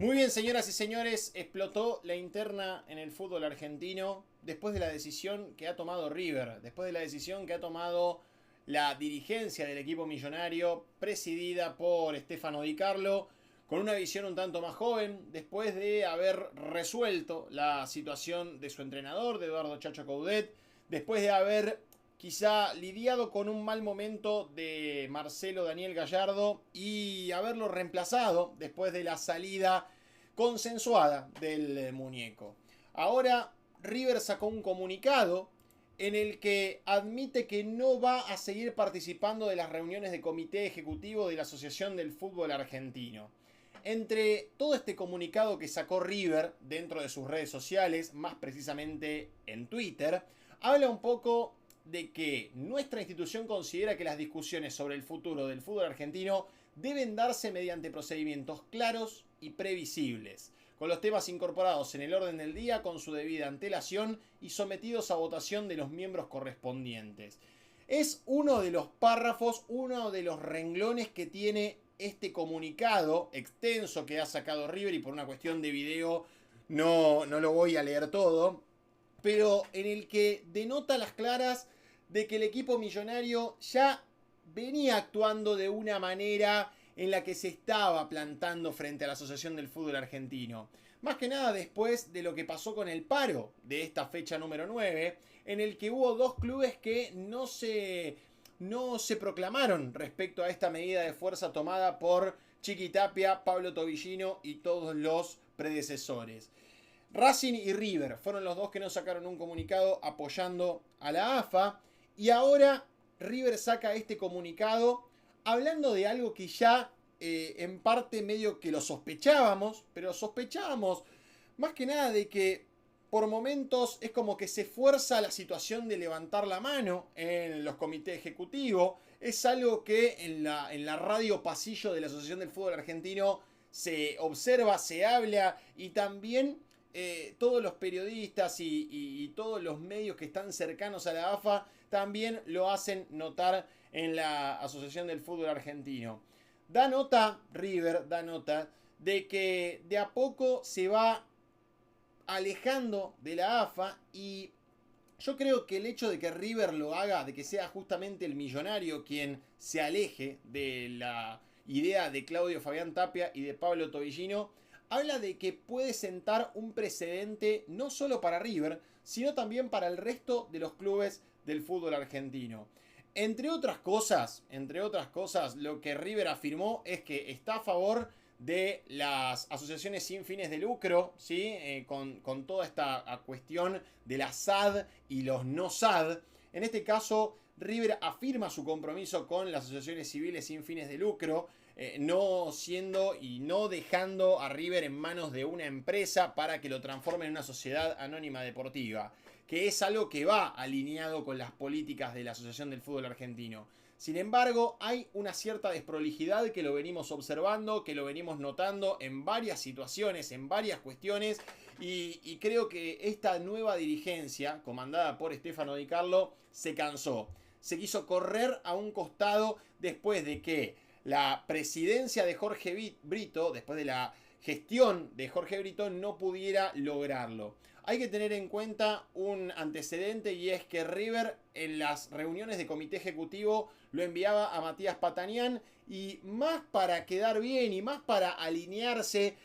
Muy bien, señoras y señores, explotó la interna en el fútbol argentino después de la decisión que ha tomado River, después de la decisión que ha tomado la dirigencia del equipo millonario, presidida por Stefano Di Carlo, con una visión un tanto más joven, después de haber resuelto la situación de su entrenador, de Eduardo Chacho Coudet, después de haber quizá lidiado con un mal momento de Marcelo Daniel Gallardo y haberlo reemplazado después de la salida consensuada del muñeco. Ahora River sacó un comunicado en el que admite que no va a seguir participando de las reuniones de comité ejecutivo de la Asociación del Fútbol Argentino. Entre todo este comunicado que sacó River dentro de sus redes sociales, más precisamente en Twitter, habla un poco de que nuestra institución considera que las discusiones sobre el futuro del fútbol argentino deben darse mediante procedimientos claros y previsibles, con los temas incorporados en el orden del día con su debida antelación y sometidos a votación de los miembros correspondientes. Es uno de los párrafos, uno de los renglones que tiene este comunicado extenso que ha sacado River, y por una cuestión de video no lo voy a leer todo, pero en el que denota las claras de que el equipo millonario ya venía actuando de una manera en la que se estaba plantando frente a la Asociación del Fútbol Argentino. Más que nada después de lo que pasó con el paro de esta fecha número 9, en el que hubo dos clubes que no se proclamaron respecto a esta medida de fuerza tomada por Chiqui Tapia, Pablo Tobillino y todos los predecesores. Racing y River fueron los dos que no sacaron un comunicado apoyando a la AFA, y ahora River saca este comunicado hablando de algo que ya en parte medio que lo sospechábamos, pero sospechábamos más que nada de que por momentos es como que se fuerza la situación de levantar la mano en los comités ejecutivos. Es algo que en la radio pasillo de la Asociación del Fútbol Argentino se observa, se habla, y también todos los periodistas y todos los medios que están cercanos a la AFA también lo hacen notar en la Asociación del Fútbol Argentino. Da nota, River da nota, de que de a poco se va alejando de la AFA, y yo creo que el hecho de que River lo haga, de que sea justamente el millonario quien se aleje de la idea de Claudio Fabián Tapia y de Pablo Tobillino, habla de que puede sentar un precedente no solo para River, sino también para el resto de los clubes del fútbol argentino. Entre otras cosas, lo que River afirmó es que está a favor de las asociaciones sin fines de lucro, ¿sí? Con toda esta cuestión de la SAD y los no SAD. En este caso, River afirma su compromiso con las asociaciones civiles sin fines de lucro, no siendo y no dejando a River en manos de una empresa para que lo transforme en una sociedad anónima deportiva, que es algo que va alineado con las políticas de la Asociación del Fútbol Argentino. Sin embargo, hay una cierta desprolijidad que lo venimos observando, que lo venimos notando en varias situaciones, en varias cuestiones, y creo que esta nueva dirigencia, comandada por Stefano Di Carlo, se cansó. Se quiso correr a un costado después de que la presidencia de Jorge Brito, después de la gestión de Jorge Brito, no pudiera lograrlo. Hay que tener en cuenta un antecedente, y es que River en las reuniones de comité ejecutivo lo enviaba a Matías Patanián, y más para quedar bien y más para alinearse,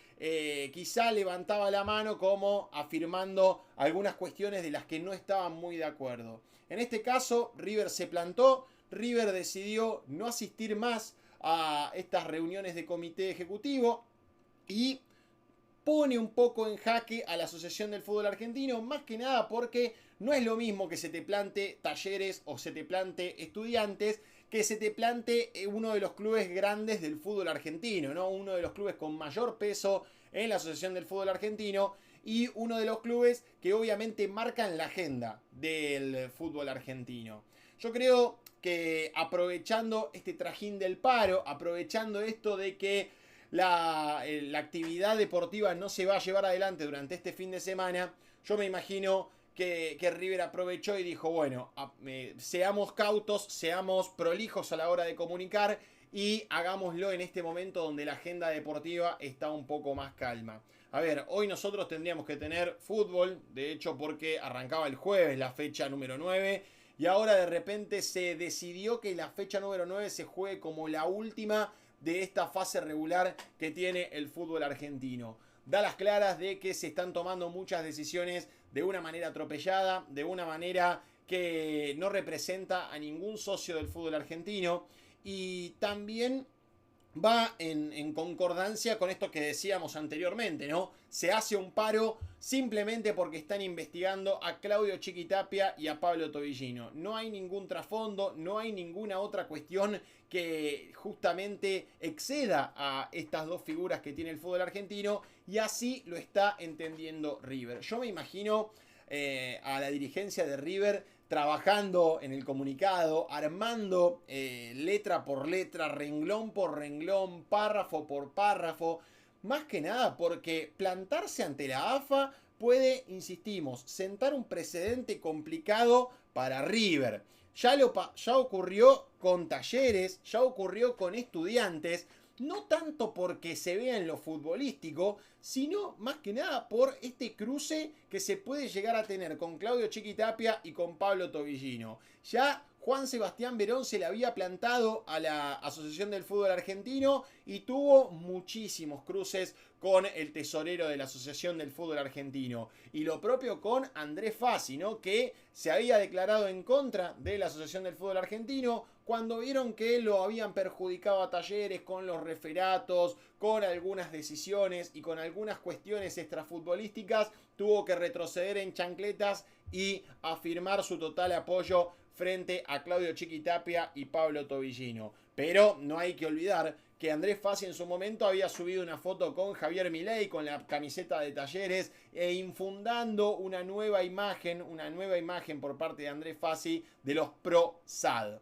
quizá levantaba la mano como afirmando algunas cuestiones de las que no estaban muy de acuerdo. En este caso, River se plantó, River decidió no asistir más a estas reuniones de comité ejecutivo y pone un poco en jaque a la Asociación del Fútbol Argentino, más que nada porque no es lo mismo que se te plante Talleres o se te plante Estudiantes que se te plante uno de los clubes grandes del fútbol argentino, ¿no? Uno de los clubes con mayor peso en la Asociación del Fútbol Argentino, y uno de los clubes que obviamente marcan la agenda del fútbol argentino. Yo creo que aprovechando este trajín del paro, aprovechando esto de que la actividad deportiva no se va a llevar adelante durante este fin de semana, yo me imagino que River aprovechó y dijo, bueno, seamos cautos, seamos prolijos a la hora de comunicar, y hagámoslo en este momento donde la agenda deportiva está un poco más calma. A ver, hoy nosotros tendríamos que tener fútbol, de hecho porque arrancaba el jueves la fecha número 9 y ahora de repente se decidió que la fecha número 9 se juegue como la última de esta fase regular que tiene el fútbol argentino. Da las claras de que se están tomando muchas decisiones de una manera atropellada, de una manera que no representa a ningún socio del fútbol argentino y también va en concordancia con esto que decíamos anteriormente, ¿no? Se hace un paro simplemente porque están investigando a Claudio Chiquitapia y a Pablo Tobillino. No hay ningún trasfondo, no hay ninguna otra cuestión que justamente exceda a estas dos figuras que tiene el fútbol argentino y así lo está entendiendo River. Yo me imagino a la dirigencia de River trabajando en el comunicado, armando letra por letra, renglón por renglón, párrafo por párrafo, más que nada porque plantarse ante la AFA puede, insistimos, sentar un precedente complicado para River. Ya ocurrió con Talleres, ya ocurrió con Estudiantes, no tanto porque se vea en lo futbolístico, sino más que nada por este cruce que se puede llegar a tener con Claudio Chiquitapia y con Pablo Tobillino. Ya Juan Sebastián Verón se le había plantado a la Asociación del Fútbol Argentino y tuvo muchísimos cruces con el tesorero de la Asociación del Fútbol Argentino. Y lo propio con Andrés Fassi, ¿no? Que se había declarado en contra de la Asociación del Fútbol Argentino cuando vieron que lo habían perjudicado a Talleres con los referatos, con algunas decisiones y con algunas cuestiones extrafutbolísticas, tuvo que retroceder en chancletas y afirmar su total apoyo frente a Claudio Chiquitapia y Pablo Tobillino. Pero no hay que olvidar que Andrés Fassi en su momento había subido una foto con Javier Milei con la camiseta de Talleres e infundando una nueva imagen por parte de Andrés Fassi de los pro SAD.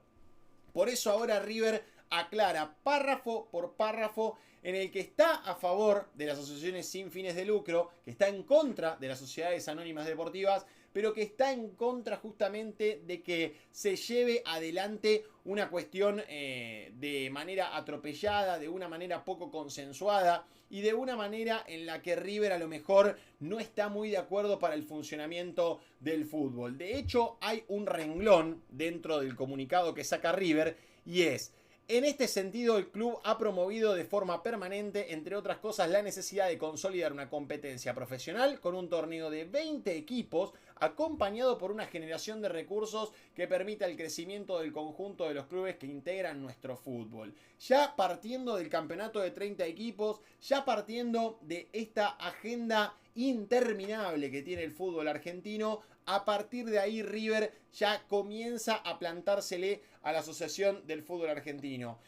Por eso ahora River aclara párrafo por párrafo en el que está a favor de las asociaciones sin fines de lucro, que está en contra de las sociedades anónimas deportivas, pero que está en contra justamente de que se lleve adelante una cuestión de manera atropellada, de una manera poco consensuada y de una manera en la que River a lo mejor no está muy de acuerdo para el funcionamiento del fútbol. De hecho, hay un renglón dentro del comunicado que saca River y es: en este sentido, el club ha promovido de forma permanente, entre otras cosas, la necesidad de consolidar una competencia profesional con un torneo de 20 equipos, acompañado por una generación de recursos que permita el crecimiento del conjunto de los clubes que integran nuestro fútbol. Ya partiendo del campeonato de 30 equipos, ya partiendo de esta agenda interminable que tiene el fútbol argentino, a partir de ahí River ya comienza a plantársele a la Asociación del Fútbol Argentino.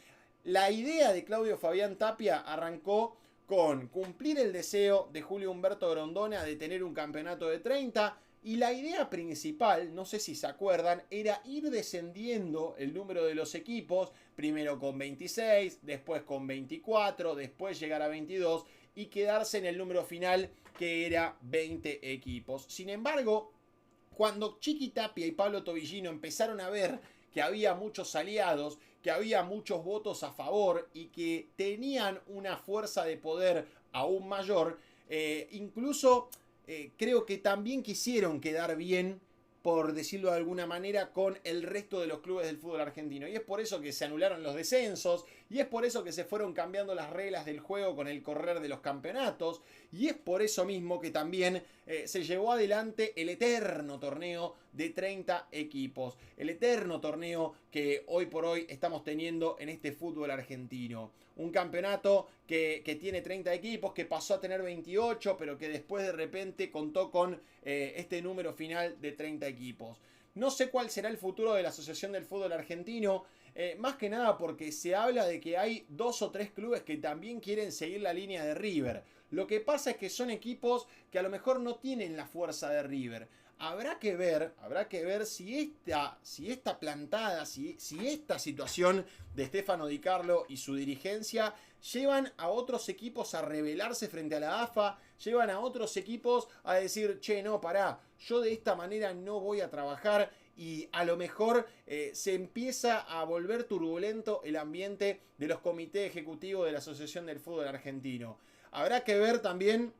La idea de Claudio Fabián Tapia arrancó con cumplir el deseo de Julio Humberto Grondona de tener un campeonato de 30 y la idea principal, no sé si se acuerdan, era ir descendiendo el número de los equipos, primero con 26, después con 24, después llegar a 22 y quedarse en el número final que era 20 equipos. Sin embargo, cuando Chiquitapia y Pablo Tobillino empezaron a ver que había muchos aliados, que había muchos votos a favor y que tenían una fuerza de poder aún mayor, incluso creo que también quisieron quedar bien, por decirlo de alguna manera, con el resto de los clubes del fútbol argentino. Y es por eso que se anularon los descensos, y es por eso que se fueron cambiando las reglas del juego con el correr de los campeonatos, y es por eso mismo que también se llevó adelante el eterno torneo de 30 equipos. El eterno torneo que hoy por hoy estamos teniendo en este fútbol argentino. Un campeonato que tiene 30 equipos, que pasó a tener 28, pero que después de repente contó con este número final de 30 equipos. No sé cuál será el futuro de la Asociación del Fútbol Argentino, más que nada porque se habla de que hay 2 o 3 clubes que también quieren seguir la línea de River. Lo que pasa es que son equipos que a lo mejor no tienen la fuerza de River. Habrá que ver si esta plantada, si esta situación de Stefano Di Carlo y su dirigencia llevan a otros equipos a rebelarse frente a la AFA, llevan a otros equipos a decir, che, no, pará, yo de esta manera no voy a trabajar y a lo mejor se empieza a volver turbulento el ambiente de los comités ejecutivos de la Asociación del Fútbol Argentino. Habrá que ver también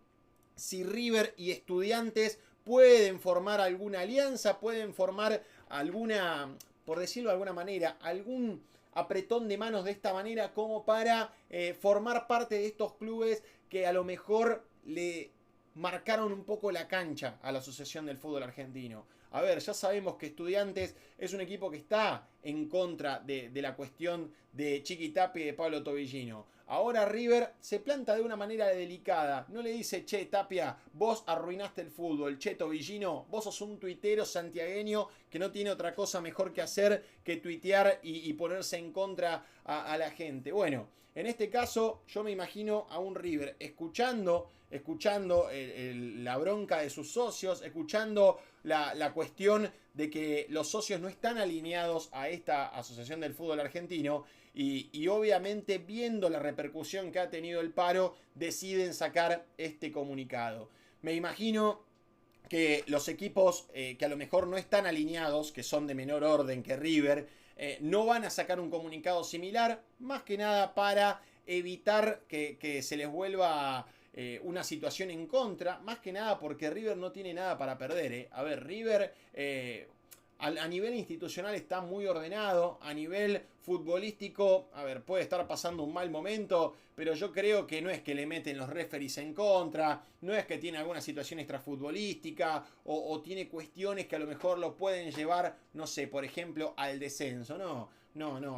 si River y Estudiantes pueden formar alguna alianza, pueden formar alguna, por decirlo de alguna manera, algún apretón de manos de esta manera como para formar parte de estos clubes que a lo mejor le marcaron un poco la cancha a la Asociación del Fútbol Argentino. A ver, ya sabemos que Estudiantes es un equipo que está en contra de la cuestión de Chiqui Tapia y de Pablo Tobillino. Ahora River se planta de una manera delicada. No le dice, che, Tapia, vos arruinaste el fútbol. Che, Tobillino, vos sos un tuitero santiagueño que no tiene otra cosa mejor que hacer que tuitear y ponerse en contra a la gente. Bueno, en este caso yo me imagino a un River escuchando la bronca de sus socios, escuchando la cuestión de que los socios no están alineados a esta Asociación del Fútbol Argentino y obviamente viendo la repercusión que ha tenido el paro deciden sacar este comunicado. Me imagino que los equipos que a lo mejor no están alineados, que son de menor orden que River, no van a sacar un comunicado similar, más que nada para evitar que se les vuelva una situación en contra, más que nada porque River no tiene nada para perder. A ver, River a nivel institucional está muy ordenado, a nivel futbolístico, a ver, puede estar pasando un mal momento, pero yo creo que no es que le meten los referees en contra, no es que tiene alguna situación extrafutbolística o tiene cuestiones que a lo mejor lo pueden llevar, no sé, por ejemplo, al descenso, no,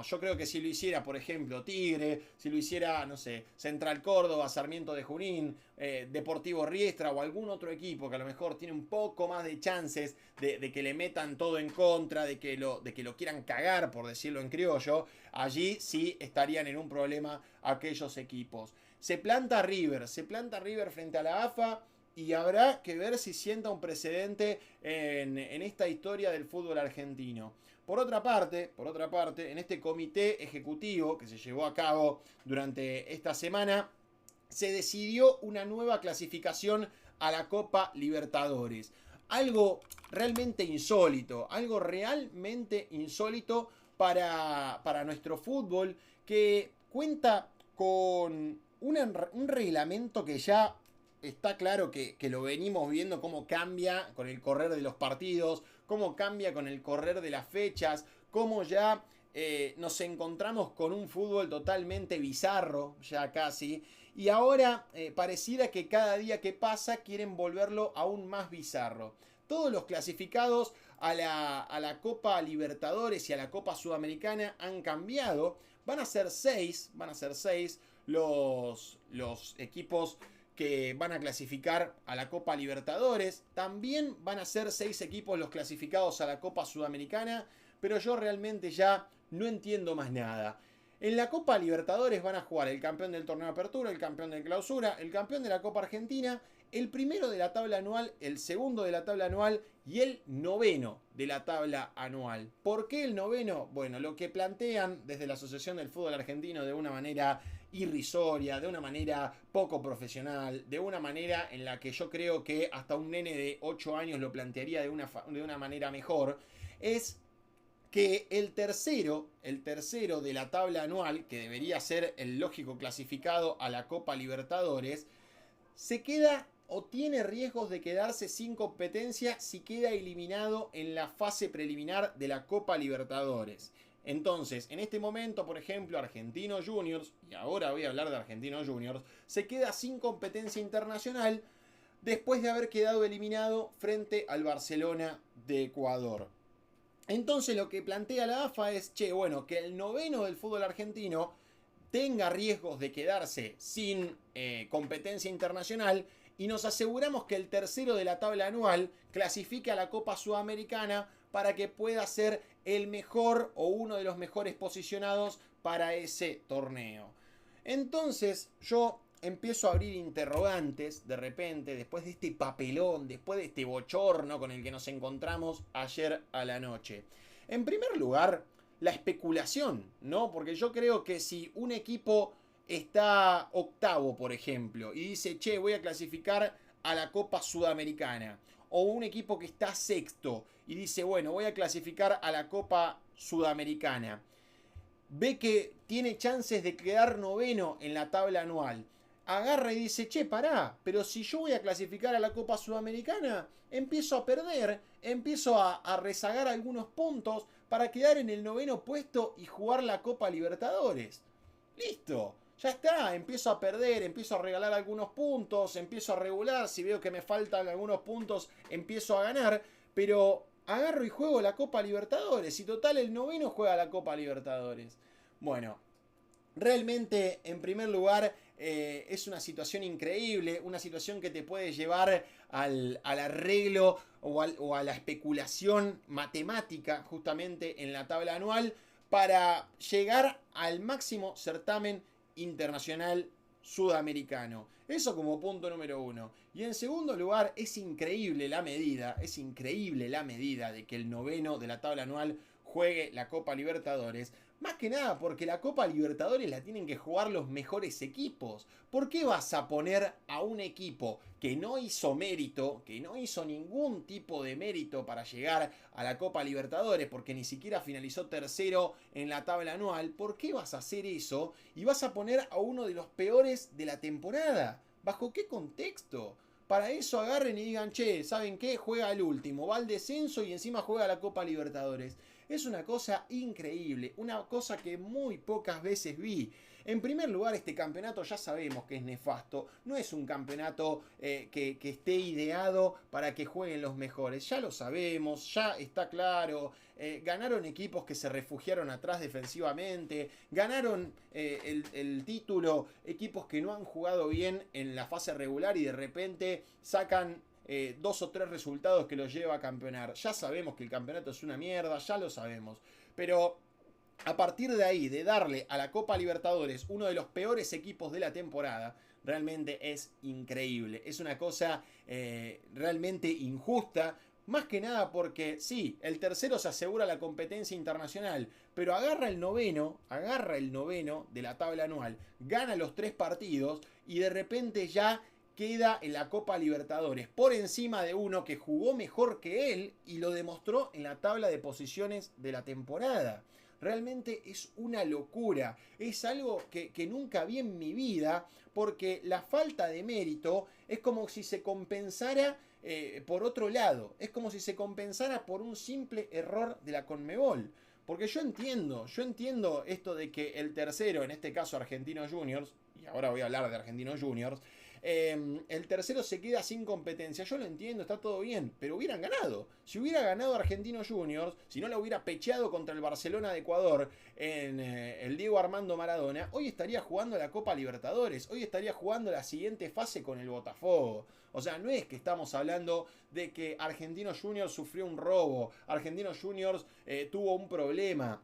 yo creo que si lo hiciera, por ejemplo, Tigre, si lo hiciera, no sé, Central Córdoba, Sarmiento de Junín, Deportivo Riestra o algún otro equipo que a lo mejor tiene un poco más de chances de que le metan todo en contra, de que lo quieran cagar, por decirlo en criollo, allí sí estarían en un problema aquellos equipos. Se planta River frente a la AFA y habrá que ver si sienta un precedente en esta historia del fútbol argentino. Por otra parte, en este comité ejecutivo que se llevó a cabo durante esta semana, se decidió una nueva clasificación a la Copa Libertadores. Algo realmente insólito para nuestro fútbol, que cuenta con un reglamento que ya está claro que lo venimos viendo cómo cambia con el correr de los partidos, cómo cambia con el correr de las fechas, cómo ya nos encontramos con un fútbol totalmente bizarro, ya casi, y ahora pareciera que cada día que pasa quieren volverlo aún más bizarro. Todos los clasificados a la Copa Libertadores y a la Copa Sudamericana han cambiado. Van a ser seis los equipos que van a clasificar a la Copa Libertadores. También van a ser 6 equipos los clasificados a la Copa Sudamericana, pero yo realmente ya no entiendo más nada. En la Copa Libertadores van a jugar el campeón del torneo de apertura, el campeón de clausura, el campeón de la Copa Argentina, el primero de la tabla anual, el segundo de la tabla anual y el noveno de la tabla anual. ¿Por qué el noveno? Bueno, lo que plantean desde la Asociación del Fútbol Argentino de una manera irrisoria, de una manera poco profesional, de una manera en la que yo creo que hasta un nene de 8 años lo plantearía de una manera mejor, es que el tercero de la tabla anual, que debería ser el lógico clasificado a la Copa Libertadores, se queda o tiene riesgos de quedarse sin competencia si queda eliminado en la fase preliminar de la Copa Libertadores. Entonces, en este momento, por ejemplo, Argentinos Juniors, y ahora voy a hablar de Argentinos Juniors, se queda sin competencia internacional después de haber quedado eliminado frente al Barcelona de Ecuador. Entonces lo que plantea la AFA es, bueno, que el noveno del fútbol argentino tenga riesgos de quedarse sin competencia internacional y nos aseguramos que el tercero de la tabla anual clasifique a la Copa Sudamericana para que pueda ser el mejor o uno de los mejores posicionados para ese torneo. Entonces yo empiezo a abrir interrogantes de repente, después de este papelón, después de este bochorno con el que nos encontramos ayer a la noche. En primer lugar, la especulación, ¿no? Porque yo creo que si un equipo está octavo, por ejemplo, y dice, voy a clasificar a la Copa Sudamericana, o un equipo que está sexto y dice, bueno, voy a clasificar a la Copa Sudamericana, ve que tiene chances de quedar noveno en la tabla anual, agarra y dice, che, pará, pero si yo voy a clasificar a la Copa Sudamericana, empiezo a perder, empiezo a rezagar algunos puntos para quedar en el noveno puesto y jugar la Copa Libertadores. Listo, ya está, empiezo a perder, empiezo a regalar algunos puntos, empiezo a regular, si veo que me faltan algunos puntos, empiezo a ganar, pero agarro y juego la Copa Libertadores, y total el noveno juega la Copa Libertadores. Bueno, realmente, en primer lugar, es una situación increíble, una situación que te puede llevar al arreglo o a la especulación matemática justamente en la tabla anual para llegar al máximo certamen internacional sudamericano. Eso como punto número uno. Y en segundo lugar, es increíble la medida de que el noveno de la tabla anual juegue la Copa Libertadores. Más que nada porque la Copa Libertadores la tienen que jugar los mejores equipos. ¿Por qué vas a poner a un equipo que no hizo mérito, que no hizo ningún tipo de mérito para llegar a la Copa Libertadores, porque ni siquiera finalizó tercero en la tabla anual? ¿Por qué vas a hacer eso y vas a poner a uno de los peores de la temporada? ¿Bajo qué contexto? Para eso agarren y digan, che, ¿saben qué? Juega el último, va al descenso y encima juega la Copa Libertadores. Es una cosa increíble, una cosa que muy pocas veces vi. En primer lugar, este campeonato ya sabemos que es nefasto. No es un campeonato que esté ideado para que jueguen los mejores. Ya lo sabemos, ya está claro. Ganaron equipos que se refugiaron atrás defensivamente. Ganaron el título equipos que no han jugado bien en la fase regular y de repente sacan 2 o 3 resultados que los lleva a campeonar. Ya sabemos que el campeonato es una mierda, ya lo sabemos. Pero a partir de ahí, de darle a la Copa Libertadores uno de los peores equipos de la temporada, realmente es increíble. Es una cosa realmente injusta. Más que nada porque, sí, el tercero se asegura la competencia internacional, pero agarra el noveno de la tabla anual, gana los 3 partidos y de repente ya queda en la Copa Libertadores por encima de uno que jugó mejor que él y lo demostró en la tabla de posiciones de la temporada. Realmente es una locura, es algo que nunca vi en mi vida, porque la falta de mérito es como si se compensara por otro lado, es como si se compensara por un simple error de la Conmebol. Porque yo entiendo esto de que el tercero, en este caso Argentinos Juniors, y ahora voy a hablar de Argentinos Juniors, el tercero se queda sin competencia. Yo lo entiendo, está todo bien, pero hubieran ganado. Si hubiera ganado Argentinos Juniors, si no lo hubiera pecheado contra el Barcelona de Ecuador en el Diego Armando Maradona, hoy estaría jugando la Copa Libertadores, hoy estaría jugando la siguiente fase con el Botafogo. O sea, no es que estamos hablando de que Argentinos Juniors sufrió un robo, Argentinos Juniors tuvo un problema.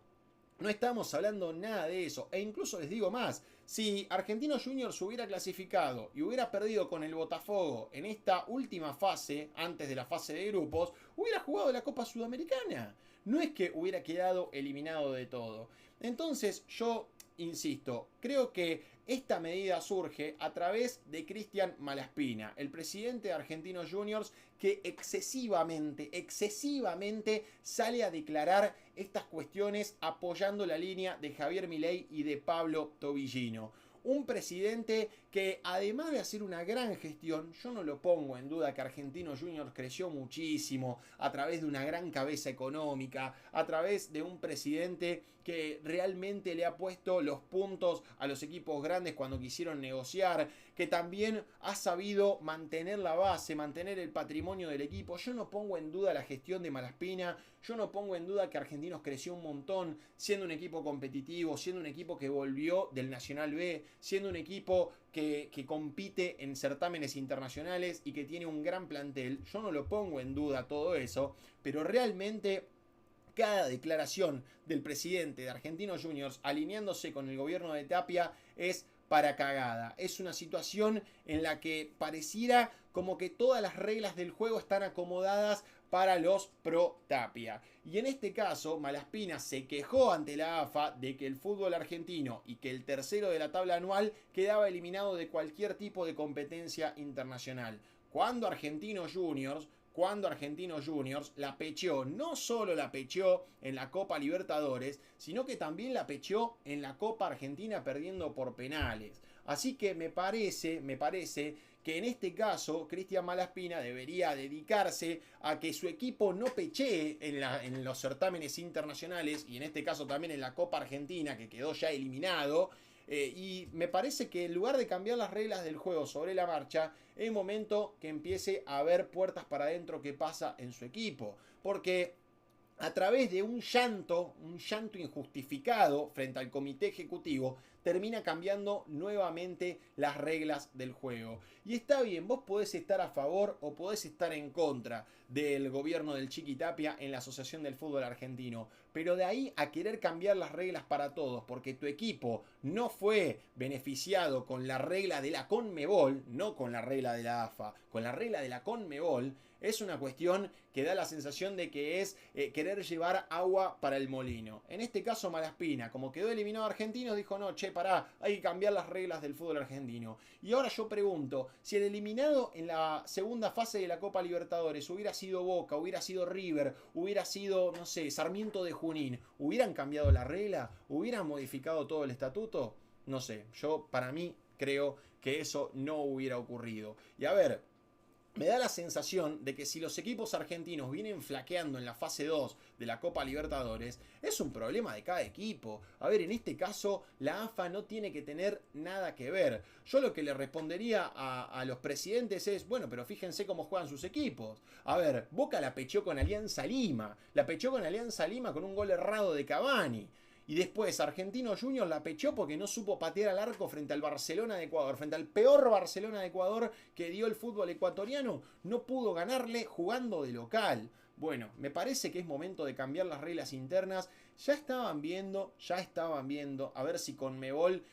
No estamos hablando nada de eso. E incluso les digo más. Si Argentinos Juniors hubiera clasificado y hubiera perdido con el Botafogo en esta última fase, antes de la fase de grupos, hubiera jugado la Copa Sudamericana. No es que hubiera quedado eliminado de todo. Entonces yo insisto, creo que esta medida surge a través de Cristian Malaspina, el presidente de Argentinos Juniors, que excesivamente sale a declarar estas cuestiones apoyando la línea de Javier Milei y de Pablo Tobillino. Un presidente que, además de hacer una gran gestión, yo no lo pongo en duda que Argentinos Juniors creció muchísimo a través de una gran cabeza económica, a través de un presidente que realmente le ha puesto los puntos a los equipos grandes cuando quisieron negociar, que también ha sabido mantener la base, mantener el patrimonio del equipo. Yo no pongo en duda la gestión de Malaspina, yo no pongo en duda que Argentinos creció un montón, siendo un equipo competitivo, siendo un equipo que volvió del Nacional B, siendo un equipo que compite en certámenes internacionales y que tiene un gran plantel. Yo no lo pongo en duda todo eso, pero realmente cada declaración del presidente de Argentinos Juniors alineándose con el gobierno de Tapia es para cagada. Es una situación en la que pareciera como que todas las reglas del juego están acomodadas para los pro Tapia. Y en este caso, Malaspina se quejó ante la AFA de que el fútbol argentino y que el tercero de la tabla anual quedaba eliminado de cualquier tipo de competencia internacional. Cuando Argentinos Juniors, cuando Argentinos Juniors la pecheó. No solo la pecheó en la Copa Libertadores, sino que también la pecheó en la Copa Argentina perdiendo por penales. Así que me parece que en este caso Cristian Malaspina debería dedicarse a que su equipo no pechee en los certámenes internacionales y en este caso también en la Copa Argentina, que quedó ya eliminado. Y me parece que en lugar de cambiar las reglas del juego sobre la marcha, es momento que empiece a ver puertas para adentro que pasa en su equipo. Porque a través de un llanto injustificado frente al comité ejecutivo, termina cambiando nuevamente las reglas del juego. Y está bien, vos podés estar a favor o podés estar en contra del gobierno del Chiqui Tapia en la Asociación del Fútbol Argentino, pero de ahí a querer cambiar las reglas para todos, porque tu equipo no fue beneficiado con la regla de la CONMEBOL, no con la regla de la AFA, con la regla de la CONMEBOL, es una cuestión que da la sensación de que es querer llevar agua para el molino. En este caso Malaspina, como quedó eliminado Argentinos, dijo no, che, pará, hay que cambiar las reglas del fútbol argentino. Y ahora yo pregunto, si el eliminado en la segunda fase de la Copa Libertadores hubiera sido Boca, hubiera sido River, hubiera sido, no sé, Sarmiento de Junín, ¿hubieran cambiado la regla? ¿Hubieran modificado todo el estatuto? No sé, yo para mí creo que eso no hubiera ocurrido. Y a ver, me da la sensación de que si los equipos argentinos vienen flaqueando en la fase 2 de la Copa Libertadores, es un problema de cada equipo. A ver, en este caso, la AFA no tiene que tener nada que ver. Yo lo que le respondería a los presidentes es, bueno, pero fíjense cómo juegan sus equipos. A ver, Boca la pecheó con Alianza Lima. La pecheó con Alianza Lima con un gol errado de Cavani. Y después Argentinos Juniors la pechó porque no supo patear al arco frente al Barcelona de Ecuador. Frente al peor Barcelona de Ecuador que dio el fútbol ecuatoriano. No pudo ganarle jugando de local. Bueno, me parece que es momento de cambiar las reglas internas. Ya estaban viendo, a ver si CONMEBOL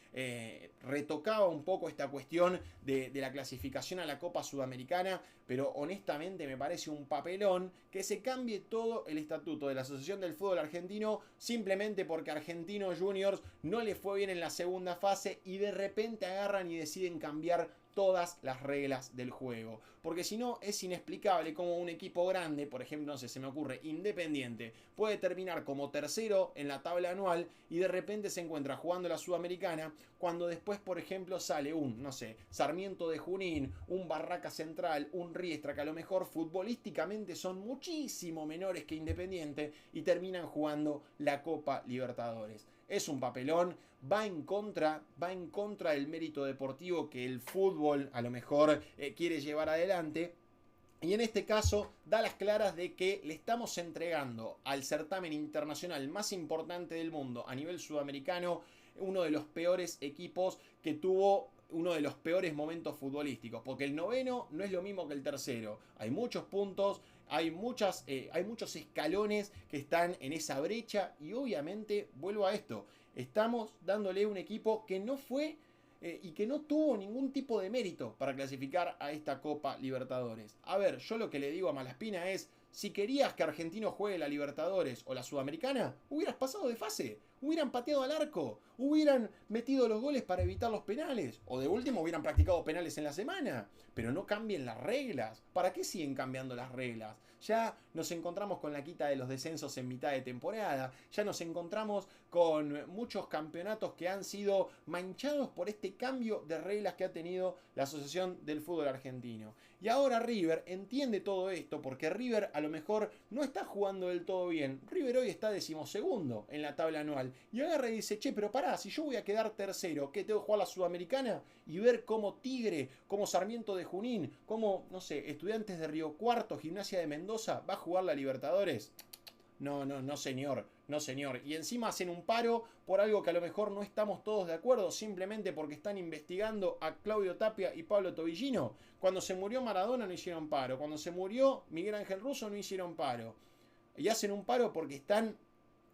retocaba un poco esta cuestión de la clasificación a la Copa Sudamericana, pero honestamente me parece un papelón que se cambie todo el estatuto de la Asociación del Fútbol Argentino simplemente porque Argentinos Juniors no le fue bien en la segunda fase y de repente agarran y deciden cambiar todas las reglas del juego. Porque si no, es inexplicable cómo un equipo grande, por ejemplo, no sé, se me ocurre, Independiente, puede terminar como tercero en la tabla anual y de repente se encuentra jugando la Sudamericana, cuando después, por ejemplo, sale un, no sé, Sarmiento de Junín, un Barraca Central, un Riestra, que a lo mejor futbolísticamente son muchísimo menores que Independiente y terminan jugando la Copa Libertadores. Es un papelón, va en contra del mérito deportivo que el fútbol a lo mejor quiere llevar adelante. Y en este caso da las claras de que le estamos entregando al certamen internacional más importante del mundo a nivel sudamericano uno de los peores equipos que tuvo uno de los peores momentos futbolísticos, porque el noveno no es lo mismo que el tercero. Hay muchos puntos, hay muchos escalones que están en esa brecha y obviamente, vuelvo a esto, estamos dándole un equipo que no fue y que no tuvo ningún tipo de mérito para clasificar a esta Copa Libertadores. A ver, yo lo que le digo a Malaspina es, si querías que Argentino juegue la Libertadores o la Sudamericana, hubieras pasado de fase, hubieran pateado al arco, hubieran metido los goles para evitar los penales, o de último hubieran practicado penales en la semana, pero no cambien las reglas. ¿Para qué siguen cambiando las reglas? Ya nos encontramos con la quita de los descensos en mitad de temporada, ya nos encontramos con muchos campeonatos que han sido manchados por este cambio de reglas que ha tenido la Asociación del Fútbol Argentino. Y ahora River entiende todo esto porque River a lo mejor no está jugando del todo bien. River hoy está 12º en la tabla anual y agarra y dice, che, pero pará, si yo voy a quedar tercero, ¿qué tengo que jugar la Sudamericana? Y ver cómo Tigre, como Sarmiento de Junín, como, no sé, Estudiantes de Río Cuarto, Gimnasia de Mendoza, va a jugar la Libertadores. No, señor, no, señor. Y encima hacen un paro por algo que a lo mejor no estamos todos de acuerdo, simplemente porque están investigando a Claudio Tapia y Pablo Tobillino. Cuando se murió Maradona no hicieron paro, cuando se murió Miguel Ángel Russo no hicieron paro. Y hacen un paro porque están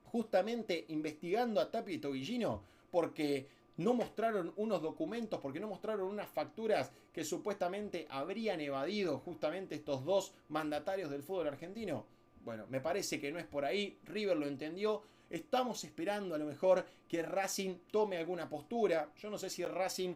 justamente investigando a Tapia y Tobillino, porque no mostraron unos documentos, porque no mostraron unas facturas que supuestamente habrían evadido justamente estos dos mandatarios del fútbol argentino. Bueno, me parece que no es por ahí, River lo entendió, estamos esperando a lo mejor que Racing tome alguna postura, yo no sé si Racing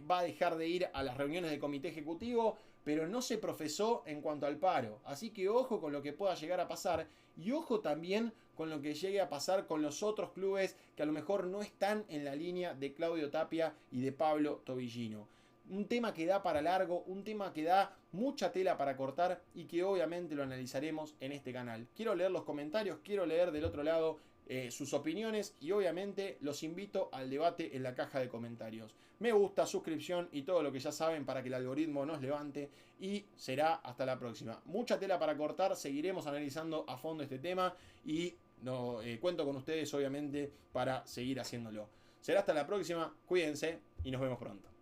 va a dejar de ir a las reuniones del comité ejecutivo, pero no se profesó en cuanto al paro. Así que ojo con lo que pueda llegar a pasar y ojo también con lo que llegue a pasar con los otros clubes que a lo mejor no están en la línea de Claudio Tapia y de Pablo Tobillino. Un tema que da para largo, un tema que da mucha tela para cortar y que obviamente lo analizaremos en este canal. Quiero leer los comentarios, quiero leer del otro lado sus opiniones y obviamente los invito al debate en la caja de comentarios. Me gusta, suscripción y todo lo que ya saben para que el algoritmo nos levante y será hasta la próxima. Mucha tela para cortar, seguiremos analizando a fondo este tema y no, cuento con ustedes obviamente para seguir haciéndolo. Será hasta la próxima, cuídense y nos vemos pronto.